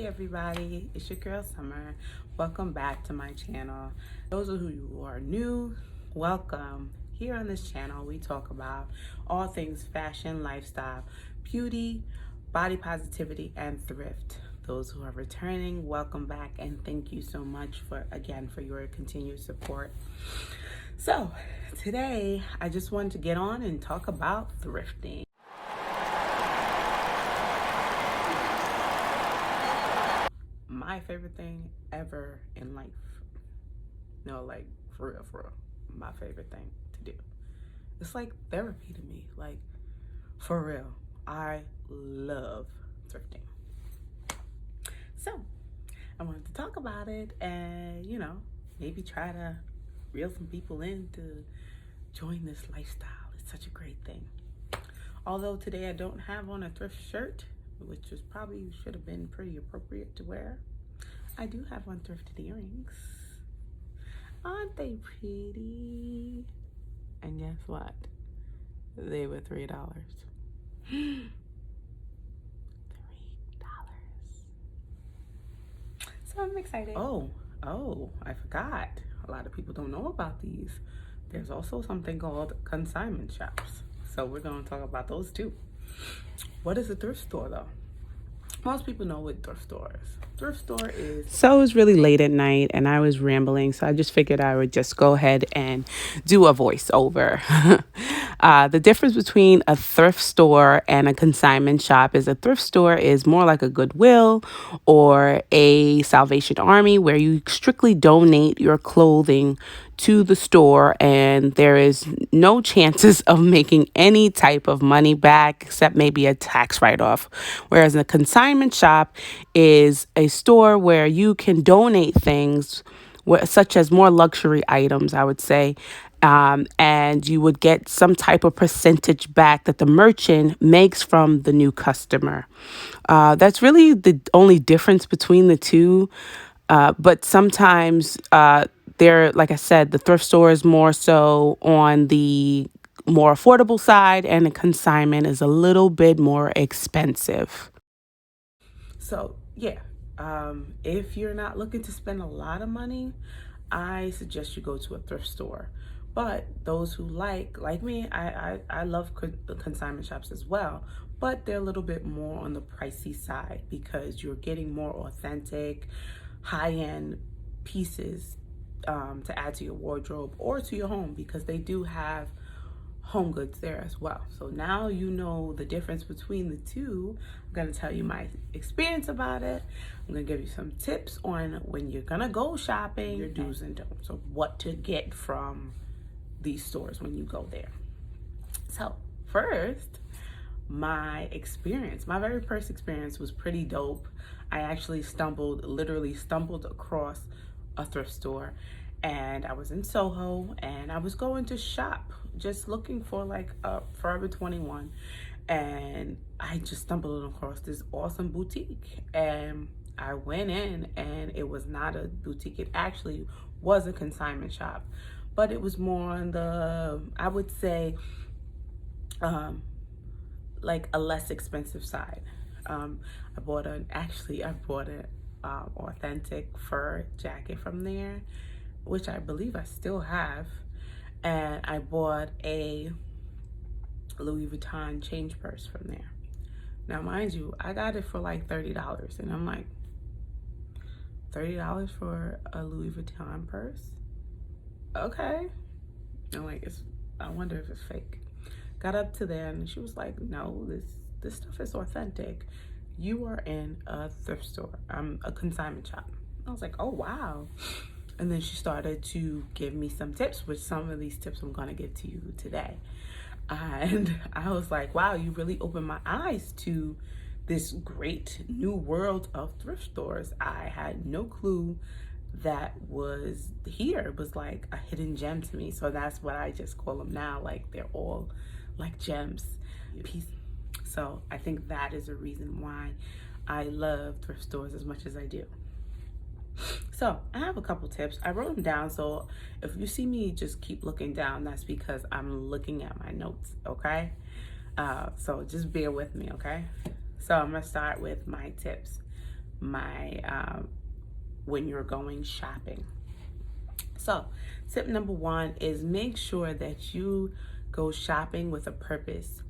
everybody, it's your girl Summer. Welcome back to my channel. Those of you who are new, welcome. Here on this channel we talk about all things fashion, lifestyle, beauty, body positivity, and thrift. Those who are returning, welcome back, and thank you so much for your continued support. So today I just wanted to get on and talk about thrifting. My favorite thing ever in life. No, like for real. My favorite thing to do. It's like therapy to me. Like, for real. I love thrifting. So, I wanted to talk about it and, maybe try to reel some people in to join this lifestyle. It's such a great thing. Although today I don't have on a thrift shirt, which was probably should have been pretty appropriate to wear, I do have on thrifted earrings. Aren't they pretty? And guess what? They were $3. $3. So I'm excited. Oh, I forgot. A lot of people don't know about these. There's also something called consignment shops. So we're going to talk about those too. What is a thrift store though? Most people know what thrift store is. Thrift store is... So it was really late at night and I was rambling, so I just figured I would just go ahead and do a voiceover. The difference between a thrift store and a consignment shop is a thrift store is more like a Goodwill or a Salvation Army, where you strictly donate your clothing to the store and there is no chances of making any type of money back except maybe a tax write-off. Whereas a consignment shop is a store where you can donate things such as more luxury items, I would say, and you would get some type of percentage back that the merchant makes from the new customer. That's really the only difference between the two. But sometimes like I said, the thrift store is more so on the more affordable side and the consignment is a little bit more expensive. So yeah, if you're not looking to spend a lot of money, I suggest you go to a thrift store. But those who like me, I love consignment shops as well, but they're a little bit more on the pricey side because you're getting more authentic, high-end pieces to add to your wardrobe or to your home, because they do have home goods there as well. So now you know the difference between the two. I'm going to tell you my experience about it. I'm going to give you some tips on when you're going to go shopping, your do's and don'ts, of what to get from these stores when you go there. So first, my very first experience was pretty dope. I actually literally stumbled across a thrift store, and I was in Soho and I was going to shop, just looking for like a Forever 21, and I just stumbled across this awesome boutique, and I went in and it was not a boutique. It actually was a consignment shop, but it was more on the, I would say, like a less expensive side. I bought an authentic fur jacket from there, which I believe I still have, and I bought a Louis Vuitton change purse from there. Now mind you, I got it for like $30, and I'm like, $30 for a Louis Vuitton purse? Okay. I'm like, I wonder if it's fake. Got up to there and she was like, no, this stuff is authentic. You are in a thrift store, a consignment shop. I was like, oh wow. And then she started to give me some tips, which some of these tips I'm gonna give to you today. And I was like, wow, you really opened my eyes to this great new world of thrift stores. I had no clue that was here. It was like a hidden gem to me. So that's what I just call them now. Like, they're all like gems. So I think that is a reason why I love thrift stores as much as I do. So I have a couple tips. I wrote them down, so if you see me just keep looking down, that's because I'm looking at my notes, okay? So just bear with me, okay? So I'm gonna start with my tips. my when you're going shopping. So tip number 1 is make sure that you go shopping with a purpose.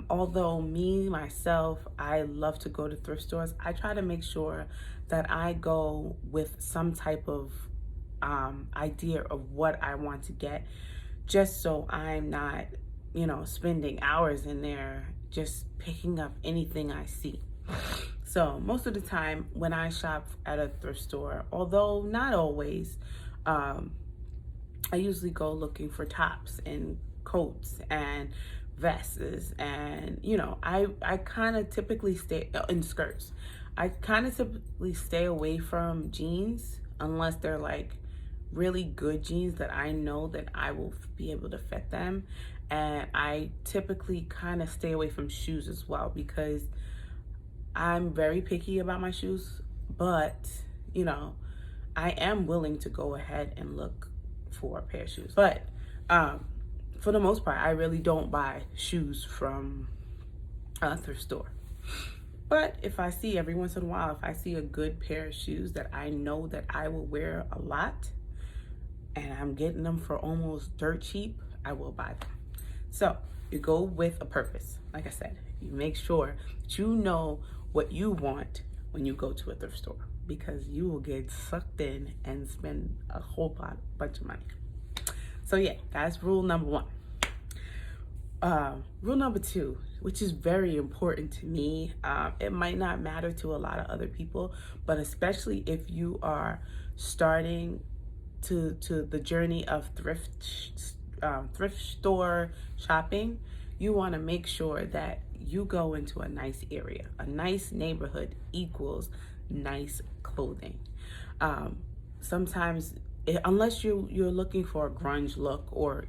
Although myself, I love to go to thrift stores, I try to make sure that I go with some type of idea of what I want to get, just so I'm not, spending hours in there just picking up anything I see. So most of the time when I shop at a thrift store, although not always, I usually go looking for tops and coats and vests, and I kind of typically stay in skirts. I kind of typically stay away from jeans unless they're like really good jeans that I know that I will be able to fit them. And I typically kind of stay away from shoes as well, because I'm very picky about my shoes, but I am willing to go ahead and look for a pair of shoes. But for the most part, I really don't buy shoes from a thrift store. But if I see, every once in a while, if I see a good pair of shoes that I know that I will wear a lot, and I'm getting them for almost dirt cheap, I will buy them. So you go with a purpose. Like I said, you make sure that you know what you want when you go to a thrift store, because you will get sucked in and spend a whole bunch of money. So yeah, that's rule number 1. Rule number 2, which is very important to me, it might not matter to a lot of other people, but especially if you are starting to the journey of thrift store shopping, you want to make sure that you go into a nice area. A nice neighborhood equals nice clothing. Sometimes, unless you're looking for a grunge look, or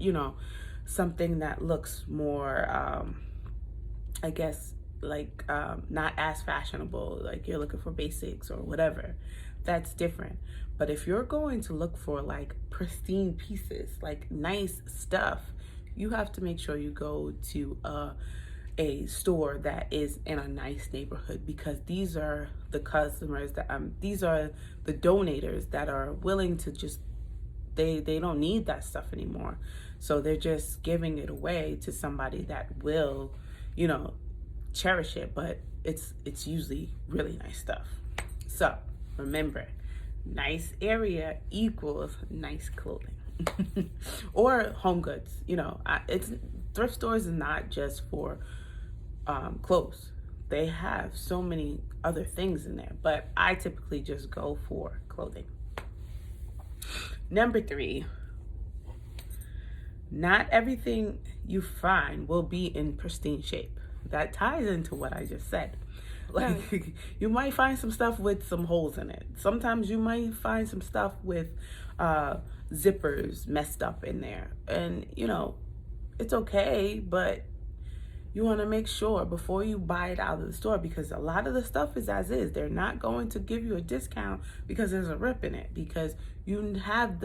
something that looks more I guess like not as fashionable, like you're looking for basics or whatever, that's different. But if you're going to look for like pristine pieces, like nice stuff, you have to make sure you go to a store that is in a nice neighborhood, because these are the customers that these are the donators that are willing to just, they don't need that stuff anymore, so they're just giving it away to somebody that will cherish it. But it's usually really nice stuff. So remember, nice area equals nice clothing. Or home goods. It's thrift stores is not just for clothes. They have so many other things in there, but I typically just go for clothing. Number 3, not everything you find will be in pristine shape. That ties into what I just said. Like, you might find some stuff with some holes in it. Sometimes you might find some stuff with zippers messed up in there. And, it's okay, but you want to make sure before you buy it out of the store, because a lot of the stuff is as is. They're not going to give you a discount because there's a rip in it, because you have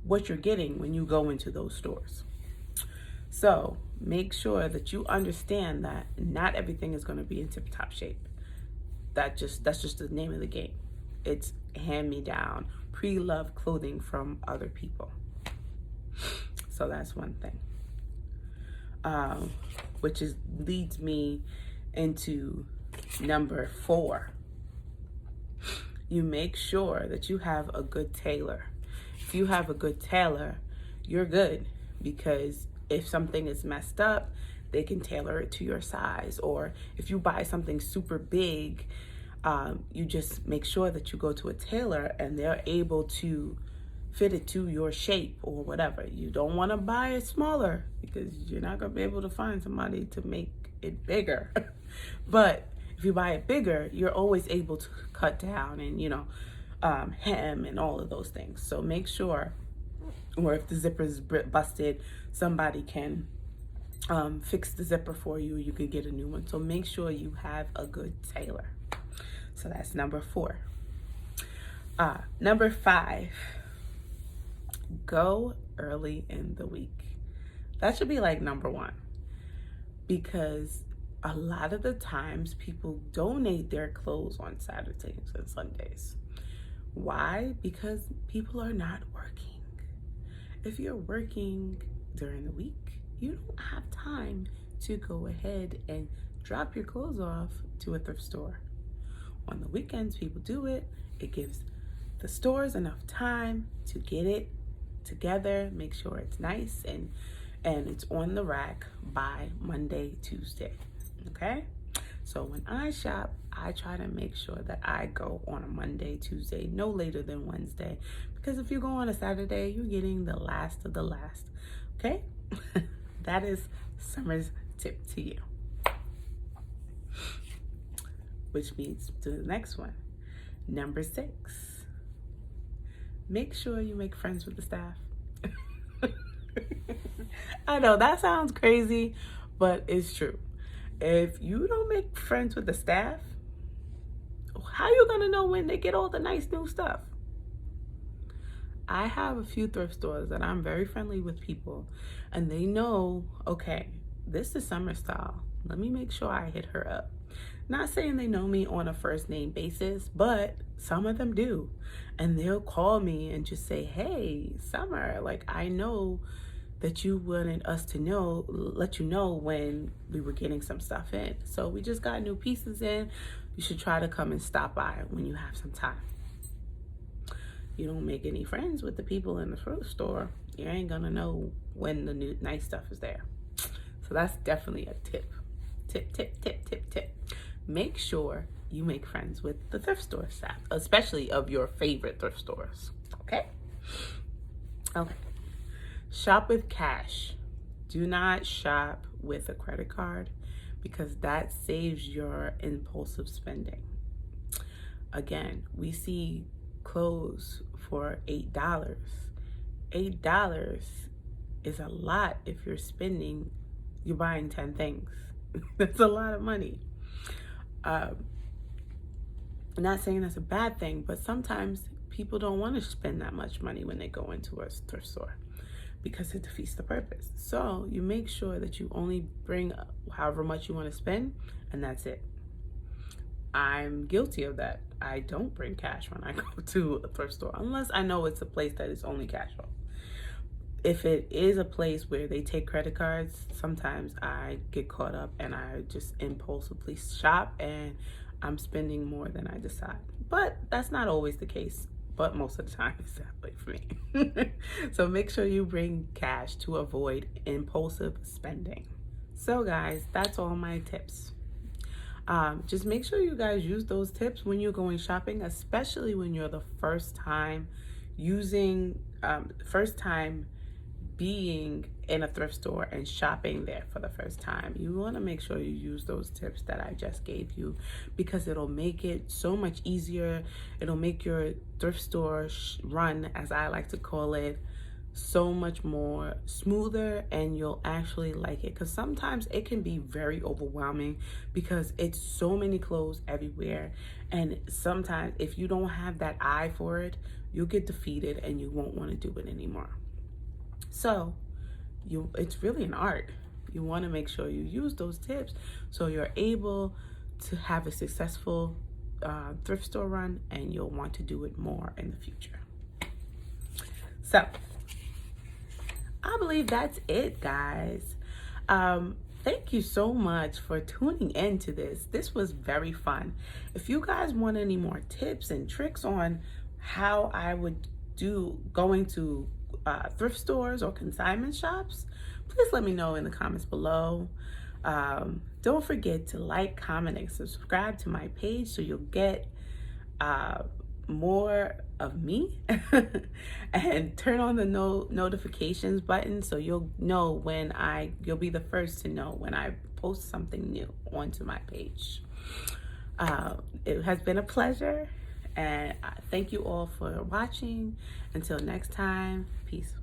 what you're getting when you go into those stores. So make sure that you understand that not everything is going to be in tip-top shape. That's just the name of the game. It's hand-me-down, pre-loved clothing from other people. So that's one thing. Which leads me into number 4. You make sure that you have a good tailor. If you have a good tailor, you're good, because if something is messed up, they can tailor it to your size. Or if you buy something super big, you just make sure that you go to a tailor and they're able to fit it to your shape or whatever. You don't want to buy it smaller, because you're not going to be able to find somebody to make it bigger. But if you buy it bigger, you're always able to cut down and, hem and all of those things. So make sure, or if the zipper is busted, somebody can fix the zipper for you. You could get a new one. So make sure you have a good tailor. So that's number 4. Number 5, go early in the week. That should be like number 1, because a lot of the times people donate their clothes on Saturdays and Sundays. Why? Because people are not working. If you're working during the week, you don't have time to go ahead and drop your clothes off to a thrift store. On the weekends, people do it. It gives the stores enough time to get it together, make sure it's nice and it's on the rack by Monday, Tuesday. Okay? So when I shop, I try to make sure that I go on a Monday, Tuesday, no later than Wednesday. Because if you go on a Saturday, you're getting the last of the last. Okay? That is Summer's tip to you. Which leads to the next one. Number 6. Make sure you make friends with the staff. I know that sounds crazy, but it's true. If you don't make friends with the staff, how are you gonna know when they get all the nice new stuff? I have a few thrift stores that I'm very friendly with people, and they know, okay, this is Summer style. Let me make sure I hit her up. Not saying they know me on a first name basis, but some of them do. And they'll call me and just say, hey, Summer, like, I know that you wanted us to know, let you know when we were getting some stuff in. So we just got new pieces in. You should try to come and stop by when you have some time. You don't make any friends with the people in the thrift store, you ain't gonna know when the new nice stuff is there. So that's definitely a tip. Tip. Make sure you make friends with the thrift store staff, especially of your favorite thrift stores. Okay? Okay. Shop with cash. Do not shop with a credit card because that saves your impulsive spending. Again, we see clothes for $8. $8 is a lot if you're buying 10 things. That's a lot of money. I'm not saying that's a bad thing, but sometimes people don't want to spend that much money when they go into a thrift store because it defeats the purpose. So you make sure that you only bring however much you want to spend, and that's it. I'm guilty of that. I don't bring cash when I go to a thrift store unless I know it's a place that is only cash flow. If it is a place where they take credit cards, sometimes I get caught up and I just impulsively shop and I'm spending more than I decide. But that's not always the case, but most of the time it's that way for me. So make sure you bring cash to avoid impulsive spending. So guys, that's all my tips. Just make sure you guys use those tips when you're going shopping, especially when you're the first time being in a thrift store and shopping there for the first time. You want to make sure you use those tips that I just gave you because it'll make it so much easier. It'll make your thrift store run, as I like to call it, so much more smoother, and you'll actually like it, because sometimes it can be very overwhelming because it's so many clothes everywhere, and sometimes if you don't have that eye for it, you'll get defeated and you won't want to do it anymore. So it's really an art. You want to make sure you use those tips so you're able to have a successful thrift store run, and you'll want to do it more in the future. So I believe that's it, guys. Thank you so much for tuning in to this. This was very fun. If you guys want any more tips and tricks on how I would do going to thrift stores or consignment shops, please let me know in the comments below. Don't forget to like, comment, and subscribe to my page so you'll get more of me and turn on the notifications button so you'll know you'll be the first to know when I post something new onto my page. It has been a pleasure, and thank you all for watching. Until next time, peace.